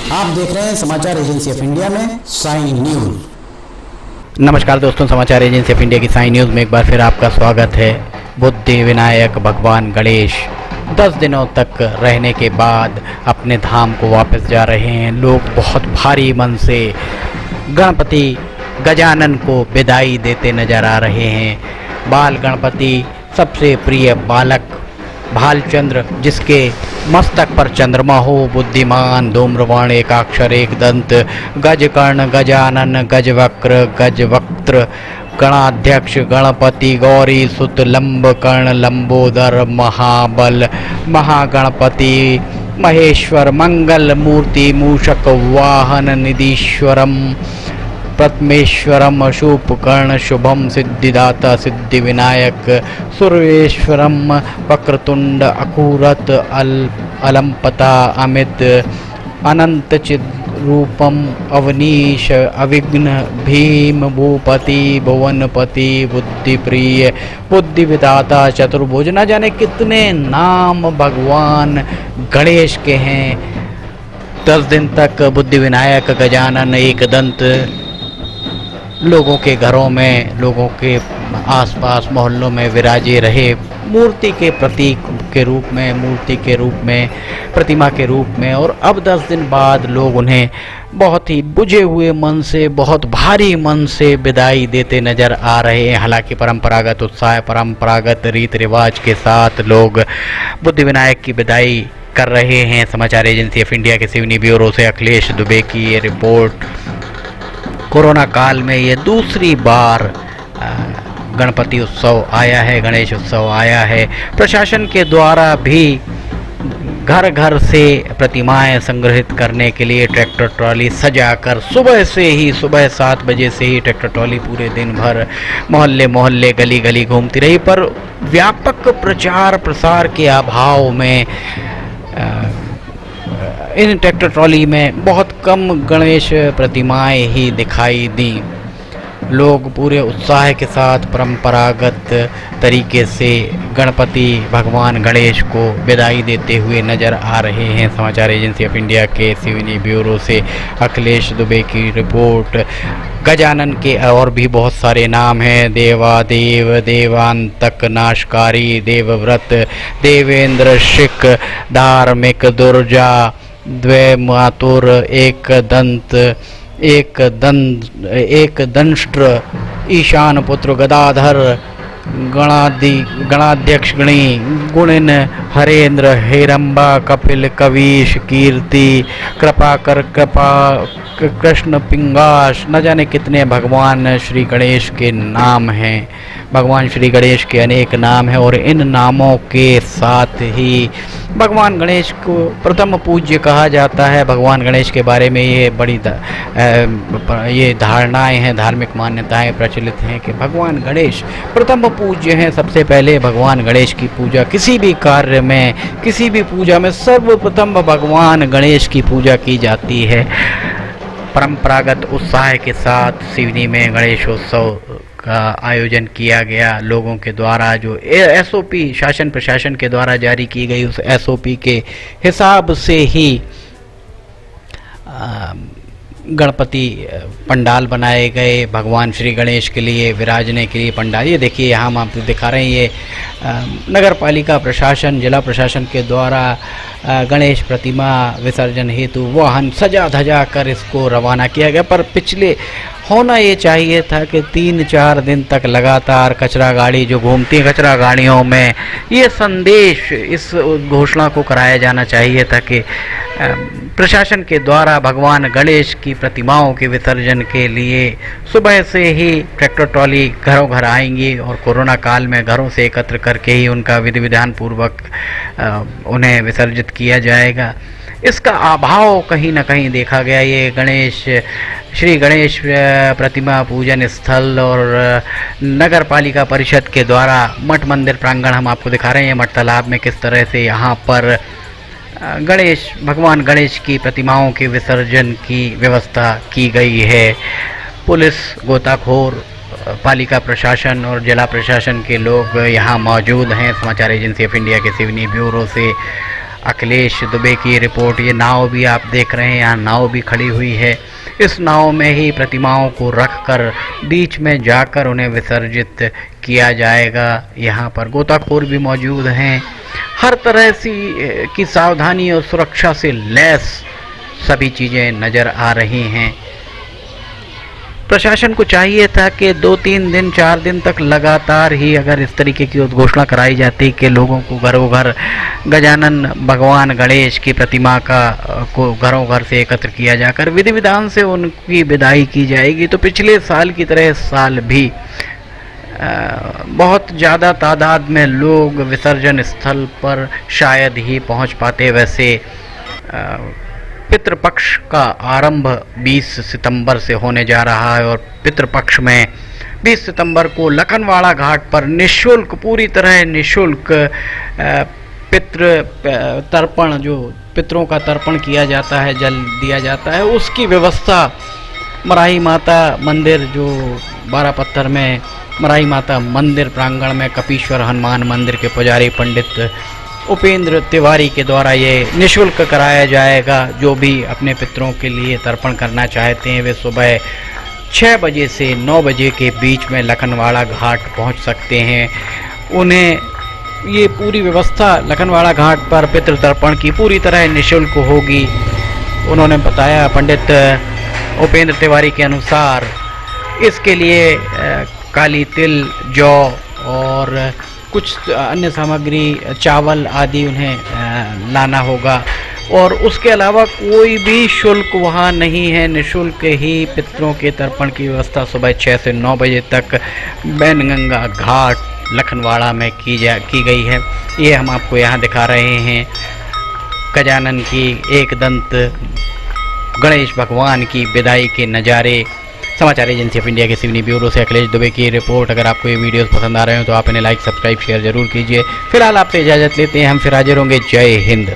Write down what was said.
आप देख रहे हैं समाचार एजेंसी ऑफ इंडिया में साई न्यूज। नमस्कार दोस्तों, समाचार एजेंसी ऑफ इंडिया की साई न्यूज़ में एक बार फिर आपका स्वागत है। बुद्धि विनायक भगवान गणेश 10 दिनों तक रहने के बाद अपने धाम को वापस जा रहे हैं। लोग बहुत भारी मन से गणपति गजानन को विदाई देते नजर आ रहे हैं। बाल गणपति सबसे प्रिय बालक भालचंद्र, जिसके मस्तक पर चंद्रमा हो, बुद्धिमान धूम्रवाण एकाक्षर एक दंत गजकर्ण गजानन गजवक्र गजवक्त्र गणाध्यक्ष गणपति गौरी सुत लंबकर्ण लंबोदर महाबल महागणपति महेश्वर मंगल मूर्ति मूषक वाहन निधीश्वरम प्रथमेश्वरम अशूपकर्ण शुभम सिद्धिदाता सिद्धि विनायक सर्वेश्वरम वक्रतुंड अकूरत अलंपता अमित अनंत चिद्रूपम अवनीश अविघ्न भीम भूपति भुवनपति बुद्धिप्रिय बुद्धि विदाता चतुर्भुज। न जाने कितने नाम भगवान गणेश के हैं। 10 दिन तक बुद्धि विनायक गजानन एक दंत लोगों के घरों में, लोगों के आसपास मोहल्लों में विराजे रहे, मूर्ति के प्रतीक के रूप में, मूर्ति के रूप में, प्रतिमा के रूप में। और अब 10 दिन बाद लोग उन्हें बहुत ही बुझे हुए मन से, बहुत भारी मन से विदाई देते नजर आ रहे हैं। हालांकि परंपरागत उत्साह, परंपरागत रीति रिवाज के साथ लोग बुद्धि विनायक की विदाई कर रहे हैं। समाचार एजेंसी ऑफ इंडिया के सिवनी ब्यूरो से अखिलेश दुबे की ये रिपोर्ट। कोरोना काल में ये दूसरी बार गणपति उत्सव आया है, गणेश उत्सव आया है। प्रशासन के द्वारा भी घर घर से प्रतिमाएं संग्रहित करने के लिए ट्रैक्टर ट्रॉली सजाकर सुबह से ही, सुबह 7 बजे से ही ट्रैक्टर ट्रॉली पूरे दिन भर मोहल्ले मोहल्ले गली गली घूमती रही। पर व्यापक प्रचार प्रसार के अभाव में इन ट्रैक्टर ट्रॉली में बहुत कम गणेश प्रतिमाएं ही दिखाई दी। लोग पूरे उत्साह के साथ परंपरागत तरीके से गणपति भगवान गणेश को विदाई देते हुए नज़र आ रहे हैं। समाचार एजेंसी ऑफ इंडिया के सिवनी ब्यूरो से अखिलेश दुबे की रिपोर्ट। गजानन के और भी बहुत सारे नाम हैं। देवादेव, देवांतक नाशकारी, देवव्रत, देवेंद्र शिक, धार्मिक, दुर्जा, द्वै मातुर, एक दंष्ट्र, ईशान पुत्र, गदाधर, गणाध्यक्ष गणी, गुणिन, हरेंद्र, हेरंबा, कपिल, कवीश, कीर्ति, कृपाकर, कृपा, कृष्ण, पिंगाश। न जाने कितने भगवान श्री गणेश के नाम हैं। भगवान श्री गणेश के अनेक नाम हैं और इन नामों के साथ ही भगवान गणेश को प्रथम पूज्य कहा जाता है। भगवान गणेश के बारे में ये बड़ी ये धारणाएं हैं, धार्मिक मान्यताएं प्रचलित हैं कि भगवान गणेश प्रथम पूज्य हैं। सबसे पहले भगवान गणेश की पूजा, किसी भी कार्य में, किसी भी पूजा में सर्वप्रथम भगवान गणेश की पूजा की जाती है। परंपरागत उत्साह के साथ सिवनी में गणेशोत्सव का आयोजन किया गया। लोगों के द्वारा जो एसओपी शासन प्रशासन के द्वारा जारी की गई, उस एसओपी के हिसाब से ही गणपति पंडाल बनाए गए। भगवान श्री गणेश के लिए विराजने के लिए पंडाल, ये देखिए यहाँ हम आपको दिखा रहे हैं। ये नगर पालिका प्रशासन, जिला प्रशासन के द्वारा गणेश प्रतिमा विसर्जन हेतु वाहन सजा धजा कर इसको रवाना किया गया। पर पिछले होना ये चाहिए था कि 3-4 दिन तक लगातार कचरा गाड़ी जो घूमती है, कचरा गाड़ियों में ये संदेश, इस घोषणा को कराया जाना चाहिए था कि प्रशासन के द्वारा भगवान गणेश की प्रतिमाओं के विसर्जन के लिए सुबह से ही ट्रैक्टर ट्रॉली घरों घर आएंगी और कोरोना काल में घरों से एकत्र करके ही उनका विधि विधान पूर्वक उन्हें विसर्जित किया जाएगा। इसका अभाव कहीं ना कहीं देखा गया। ये श्री गणेश प्रतिमा पूजन स्थल और नगर पालिका परिषद के द्वारा मठ मंदिर प्रांगण हम आपको दिखा रहे हैं। मठ तालाब में किस तरह से यहाँ पर भगवान गणेश की प्रतिमाओं के विसर्जन की व्यवस्था की गई है। पुलिस, गोताखोर, पालिका प्रशासन और जिला प्रशासन के लोग यहाँ मौजूद हैं। समाचार एजेंसी ऑफ इंडिया के सिवनी ब्यूरो से अखिलेश दुबे की रिपोर्ट। ये नाव भी आप देख रहे हैं, यहाँ नाव भी खड़ी हुई है। इस नाव में ही प्रतिमाओं को रखकर बीच में जाकर उन्हें विसर्जित किया जाएगा। यहाँ पर गोताखोर भी मौजूद हैं। हर तरह की सावधानी और सुरक्षा से लैस सभी चीज़ें नज़र आ रही हैं। प्रशासन को चाहिए था कि 2-3 दिन 4 दिन तक लगातार ही अगर इस तरीके की उद्घोषणा कराई जाती कि लोगों को घरों घर गजानन भगवान गणेश की प्रतिमा को घरों घर से एकत्र किया जाकर विधि विधान से उनकी विदाई की जाएगी, तो पिछले साल की तरह इस साल भी बहुत ज़्यादा तादाद में लोग विसर्जन स्थल पर शायद ही पहुंच पाते। वैसे पितृपक्ष का आरंभ 20 सितंबर से होने जा रहा है और पितृपक्ष में 20 सितंबर को लखनवाड़ा घाट पर निःशुल्क, पूरी तरह निःशुल्क पितृ तर्पण, जो पितरों का तर्पण किया जाता है, जल दिया जाता है, उसकी व्यवस्था मराही माता मंदिर, जो 12 पत्थर में मराही माता मंदिर प्रांगण में कपीश्वर हनुमान मंदिर के पुजारी पंडित उपेंद्र तिवारी के द्वारा ये निःशुल्क कराया जाएगा। जो भी अपने पितरों के लिए तर्पण करना चाहते हैं वे सुबह 6 बजे से 9 बजे के बीच में लखनवाड़ा घाट पहुंच सकते हैं। उन्हें ये पूरी व्यवस्था लखनवाड़ा घाट पर पितृ तर्पण की पूरी तरह निःशुल्क होगी। उन्होंने बताया, पंडित उपेंद्र तिवारी के अनुसार इसके लिए काली तिल, जौ और कुछ अन्य सामग्री, चावल आदि उन्हें लाना होगा और उसके अलावा कोई भी शुल्क वहाँ नहीं है। निःशुल्क ही पितरों के तर्पण की व्यवस्था सुबह 6 से 9 बजे तक बैनगंगा घाट लखनवाड़ा में की गई है। ये हम आपको यहाँ दिखा रहे हैं गजानन की एकदंत गणेश भगवान की विदाई के नज़ारे। समाचार एजेंसी ऑफ इंडिया के सिवनी ब्यूरो से अखिलेश दुबे की रिपोर्ट। अगर आपको ये वीडियोस पसंद आ रहे हो तो आप इन्हें लाइक, सब्सक्राइब, शेयर जरूर कीजिए। फिलहाल आपसे इजाज़त लेते हैं, हम फिर हाजिर होंगे। जय हिंद।